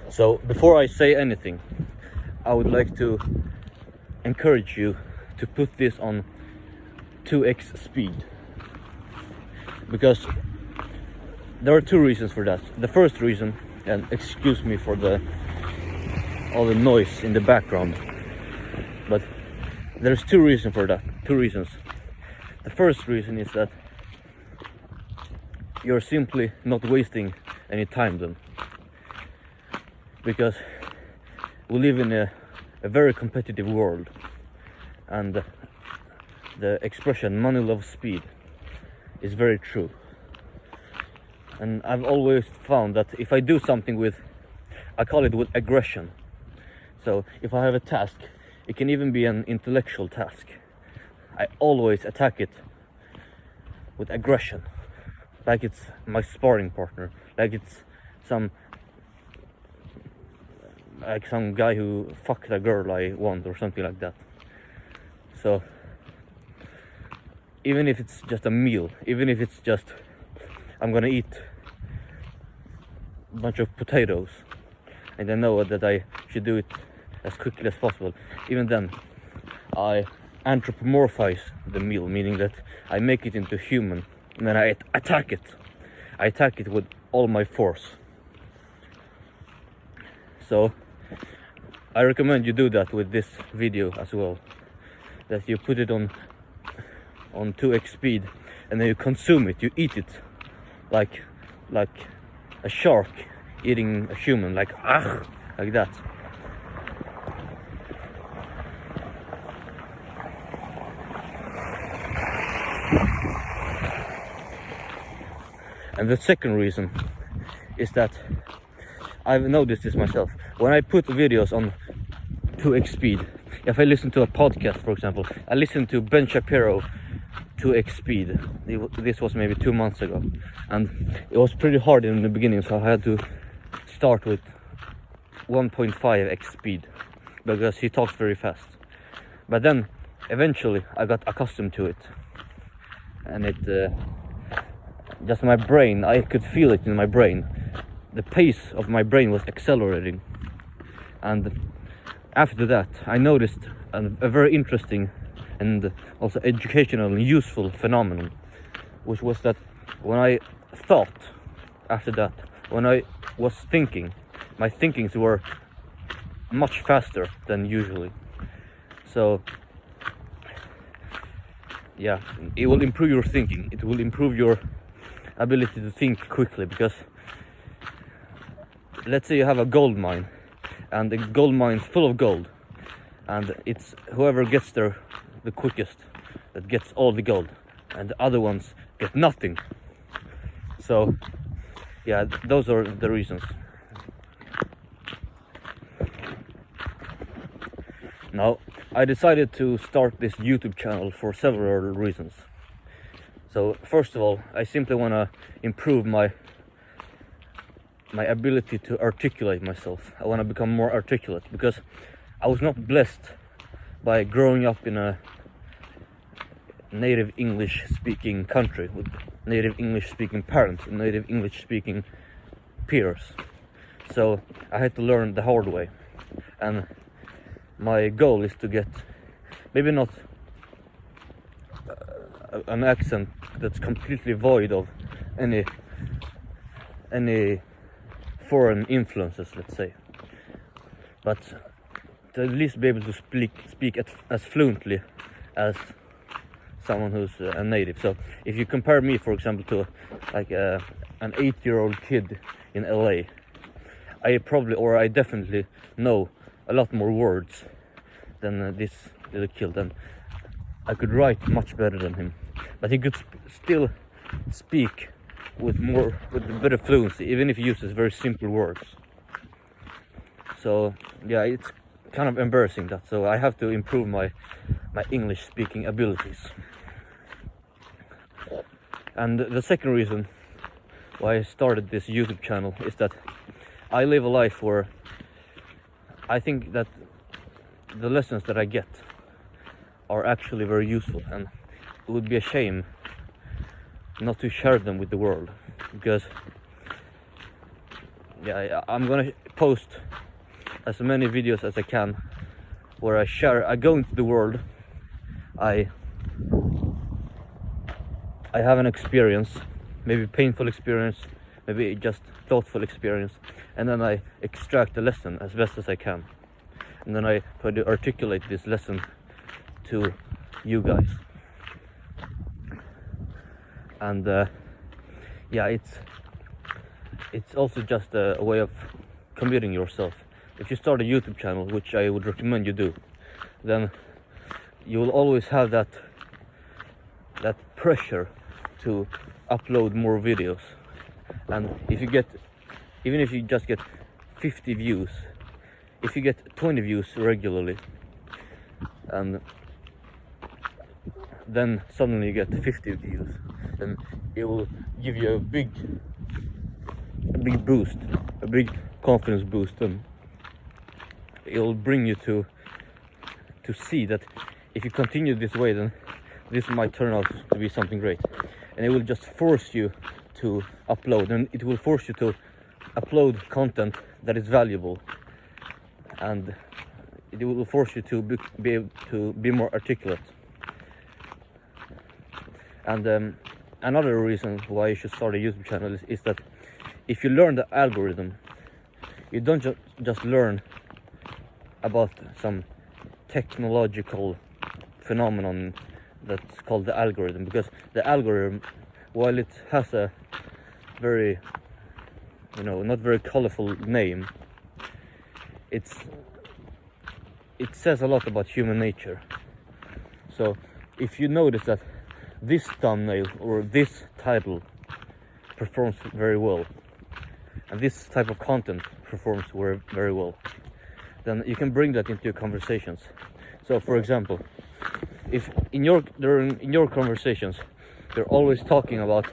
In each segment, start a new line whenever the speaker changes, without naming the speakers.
So before I say anything, I would like to encourage you to put this on 2x speed, because there are two reasons for that. The first reason, and excuse me for all the noise in the background, but there's two reasons for that. Two reasons. The first reason is that you're simply not wasting any time then, because we live in a very competitive world, and the expression money loves speed is very true. And I've always found that if I do something I call it with aggression. So if I have a task, it can even be an intellectual task, I always attack it with aggression, like it's my sparring partner, like it's some guy who fucked a girl I want or something like that. So even if it's just a meal, even if it's just I'm gonna eat a bunch of potatoes and I know that I should do it as quickly as possible, even then I anthropomorphize the meal, meaning that I make it into human, and then I attack it. I attack it with all my force. So I recommend you do that with this video as well, that you put it on 2x speed and then you consume it, you eat it like a shark eating a human, like that. And the second reason is that I've noticed this myself. When I put videos on 2x speed, if I listen to a podcast, for example, I listened to Ben Shapiro 2x speed. This was maybe 2 months ago, and it was pretty hard in the beginning, so I had to start with 1.5x speed because he talks very fast. But then eventually I got accustomed to it, and it just my brain, I could feel it in my brain. The pace of my brain was accelerating, and after that I noticed a very interesting and also educational and useful phenomenon, which was that when I thought, after that, when I was thinking, my thinkings were much faster than usually. So yeah, it will improve your thinking, it will improve your ability to think quickly, because let's say you have a gold mine, and the gold mine is full of gold, and it's whoever gets there the quickest that gets all the gold, and the other ones get nothing. So yeah, those are the reasons. Now, I decided to start this YouTube channel for several reasons. So first of all, I simply want to improve my ability to articulate myself. I want to become more articulate, because I was not blessed by growing up in a native English speaking country with native English speaking parents and native English speaking peers. So I had to learn the hard way, and my goal is to get maybe not an accent that's completely void of any foreign influences, let's say, but to at least be able to speak as fluently as someone who's a native. So if you compare me, for example, to like an 8-year-old kid in LA, I definitely know a lot more words than this little kid, and I could write much better than him, but he could still speak with better fluency, even if he uses very simple words. So yeah, it's kind of embarrassing that, so I have to improve my English speaking abilities. And the second reason why I started this YouTube channel is that I live a life where I think that the lessons that I get are actually very useful, and it would be a shame not to share them with the world, because I'm gonna post as many videos as I can where I go into the world, I have an experience, maybe painful experience, maybe just thoughtful experience, and then I extract the lesson as best as I can, and then I try to articulate this lesson to you guys. And it's also just a way of committing yourself. If you start a YouTube channel, which I would recommend you do, then you will always have that pressure to upload more videos. And even if you just get 50 views, if you get 20 views regularly, and then suddenly you get 50 views, then it will give you a big boost, a big confidence boost, and it will bring you to see that if you continue this way, then this might turn out to be something great. And it will just force you to upload, and it will force you to upload content that is valuable, and it will force you to be able to be more articulate. And another reason why you should start a YouTube channel is that if you learn the algorithm, you don't just learn about some technological phenomenon that's called the algorithm, because the algorithm, while it has a very, not very colorful name, it says a lot about human nature. So if you notice that this thumbnail or this title performs very well, and this type of content performs very well, then you can bring that into your conversations. So for example, if in your conversations you're always talking about,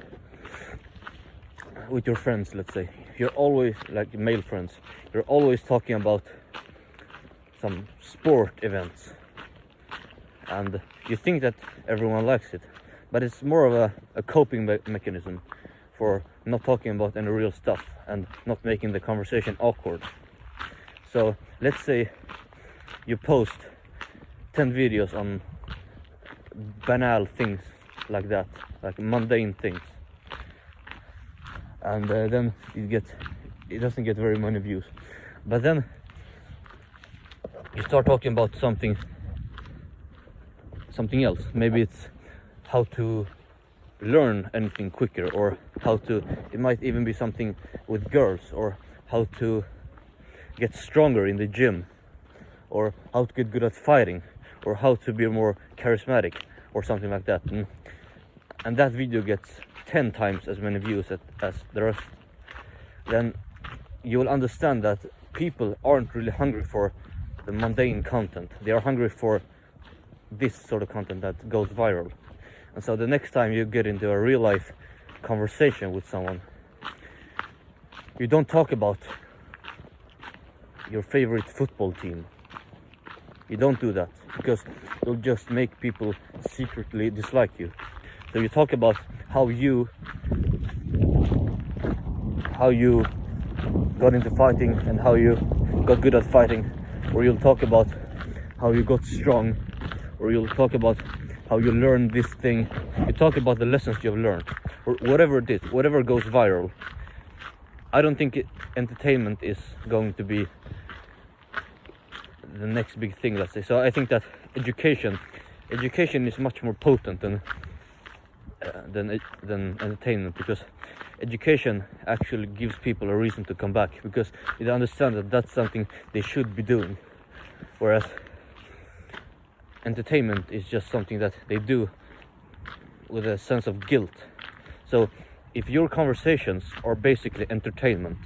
with your friends, let's say, you're always, like male friends, you're always talking about some sport events, and you think that everyone likes it, but it's more of a coping mechanism for not talking about any real stuff and not making the conversation awkward. So let's say you post 10 videos on banal things like that, like mundane things, and then it doesn't get very many views. But then you start talking about something else. Maybe it's how to learn anything quicker, or it might even be something with girls, or how to get stronger in the gym, or how to get good at fighting, or how to be more charismatic, or something like that. And that video gets 10 times as many views as the rest. Then you will understand that people aren't really hungry for the mundane content. They are hungry for this sort of content that goes viral. And so the next time you get into a real life conversation with someone, you don't talk about your favorite football team. You don't do that, because you'll just make people secretly dislike you. So you talk about how you got into fighting and how you got good at fighting, or you'll talk about how you got strong, or you'll talk about how you learned this thing. You talk about the lessons you've learned, or whatever it is, whatever goes viral. I don't think entertainment is going to be the next big thing, let's say. So I think that education is much more potent than entertainment, because education actually gives people a reason to come back, because they understand that that's something they should be doing, whereas entertainment is just something that they do with a sense of guilt. So if your conversations are basically entertainment,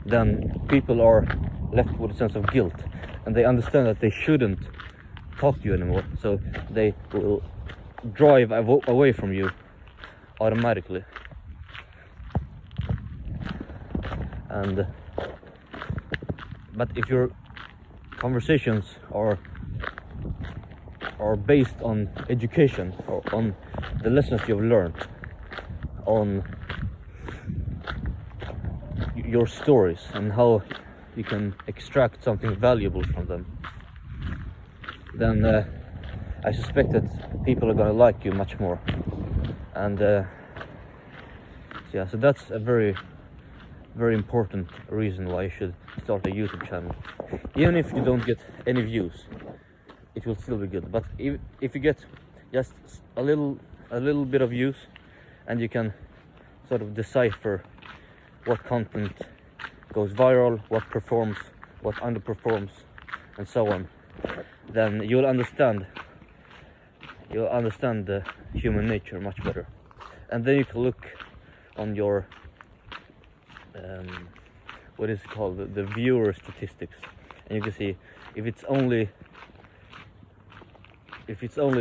then people are left with a sense of guilt, and they understand that they shouldn't talk to you anymore, so they will drive away from you automatically. But if your conversations are based on education, or on the lessons you've learned, on your stories and how you can extract something valuable from them, then I suspect that people are gonna like you much more. And yeah, so that's a very, very important reason why you should start a YouTube channel. Even if you don't get any views, it will still be good. But if you get just a little bit of views, and you can sort of decipher what content goes viral, what performs, what underperforms, and so on, then you'll understand the human nature much better. And then you can look on your what is it called, the viewer statistics, and you can see if it's only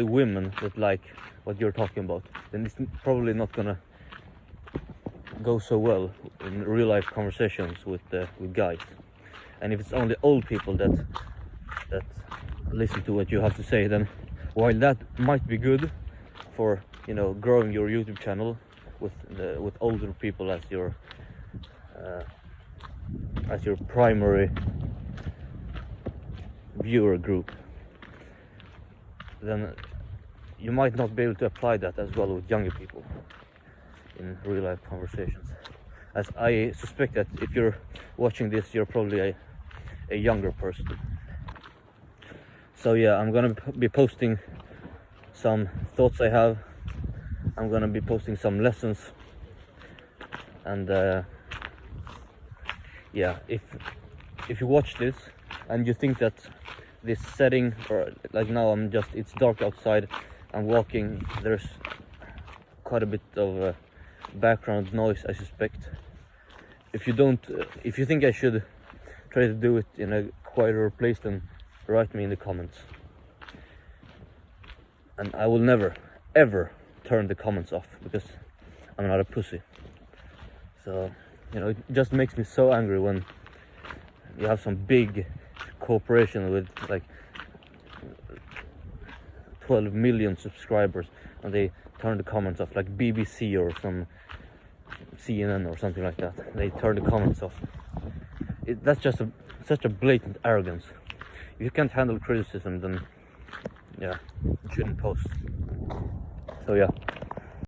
women that like what you're talking about, then it's probably not gonna go so well in real life conversations with guys. And if it's only old people that listen to what you have to say, then while that might be good for, you know, growing your YouTube channel with older people as your primary viewer group, then you might not be able to apply that as well with younger people in real life conversations. As I suspect that if you're watching this, you're probably a younger person. So yeah, I'm gonna be posting some thoughts I have. I'm gonna be posting some lessons, and yeah, if you watch this and you think that this setting, or like now it's dark outside, I'm walking, there's quite a bit of background noise, I suspect. If you think I should try to do it in a quieter place, then write me in the comments. And I will never ever turn the comments off, because I'm not a pussy. So, you know, it just makes me so angry when you have some big corporation with like 12 million subscribers and they turn the comments off, like BBC or some CNN or something like that. They turn the comments off. That's just such a blatant arrogance. If you can't handle criticism, then yeah, you shouldn't post. So yeah.